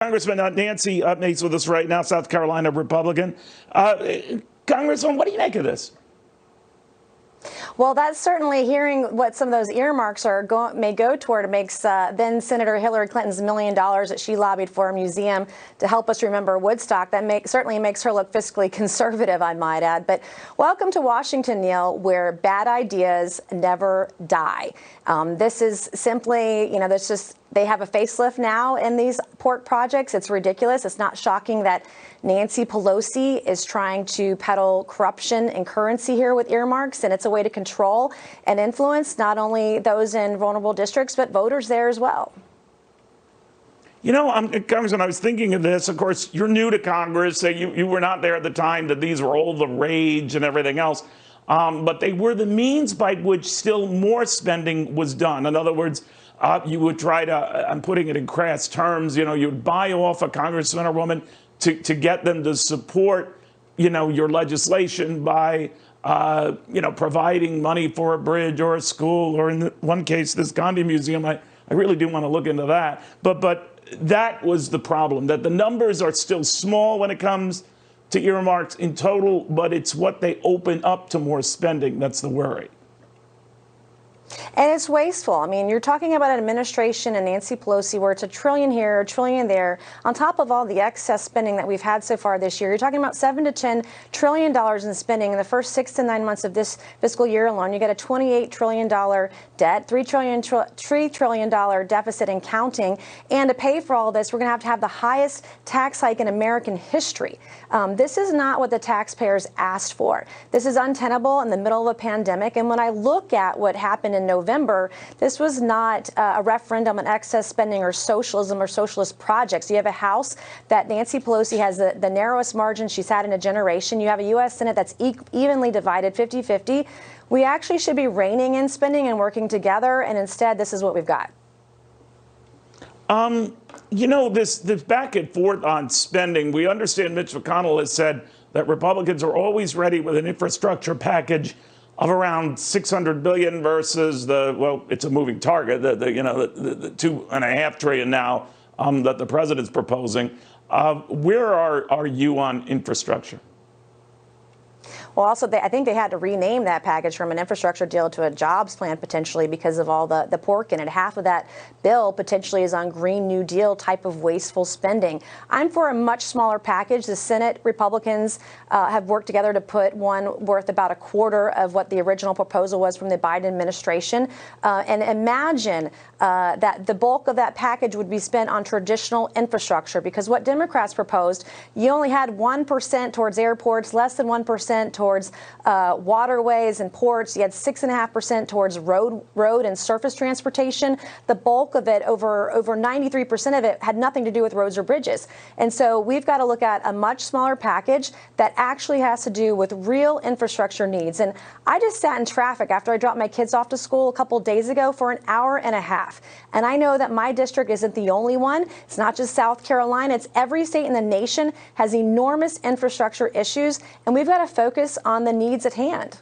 Congresswoman Nancy Mace with us right now, South Carolina Republican. Congresswoman, what do you make of this? Well, that's certainly hearing what some of those earmarks may go toward. Makes then Senator Hillary Clinton's $1 million that she lobbied for a museum to help us remember Woodstock. That certainly makes her look fiscally conservative, I might add. But welcome to Washington, Neil, where bad ideas never die. This is simply, they have a facelift now in these port projects. It's ridiculous. It's not shocking that Nancy Pelosi is trying to peddle corruption and currency here with earmarks, and it's a way to control and influence not only those in vulnerable districts, but voters there as well. You know, Congressman, I was thinking of this. Of course, you're new to Congress. So you were not there at the time that these were all the rage and everything else. But they were the means by which still more spending was done. In other words, you would try to, I'm putting it in crass terms, you'd buy off a congressman or woman to get them to support, your legislation by, providing money for a bridge or a school, or in one case, this Gandhi Museum. I really do want to look into that. But that was the problem, that the numbers are still small when it comes to earmarks in total, but it's what they open up to more spending that's the worry. And it's wasteful. I mean, you're talking about an administration and Nancy Pelosi where it's $1 trillion here, $1 trillion there, on top of all the excess spending that we've had so far this year. You're talking about $7 to $10 trillion in spending in the first 6 to 9 months of this fiscal year alone. You get a $28 trillion debt, $3 trillion deficit and counting. And to pay for all this, we're going to have the highest tax hike in American history. This is not what the taxpayers asked for. This is untenable in the middle of a pandemic. And when I look at what happened in November, this was not a referendum on excess spending or socialism or socialist projects. You have a House that Nancy Pelosi has the narrowest margin she's had in a generation. You have a U.S. Senate that's evenly divided, 50-50. We actually should be reining in spending and working together, and instead, this is what we've got. This back and forth on spending, we understand Mitch McConnell has said that Republicans are always ready with an infrastructure package of around $600 billion versus it's a moving target, the $2.5 trillion now that the president's proposing. Where are you on infrastructure? Well, also, I think they had to rename that package from an infrastructure deal to a jobs plan potentially because of all the pork in it. Half of that bill potentially is on Green New Deal type of wasteful spending. I'm for a much smaller package. The Senate Republicans have worked together to put one worth about a quarter of what the original proposal was from the Biden administration. And imagine that the bulk of that package would be spent on traditional infrastructure, because what Democrats proposed, you only had 1% towards airports, less than 1% towards waterways and ports. You had 6.5% towards road and surface transportation. The bulk of it, over 93% of it, had nothing to do with roads or bridges. And so we've got to look at a much smaller package that actually has to do with real infrastructure needs. And I just sat in traffic after I dropped my kids off to school a couple of days ago for an hour and a half. And I know that my district isn't the only one. It's not just South Carolina. It's every state in the nation has enormous infrastructure issues, and we've got to focus on the needs at hand.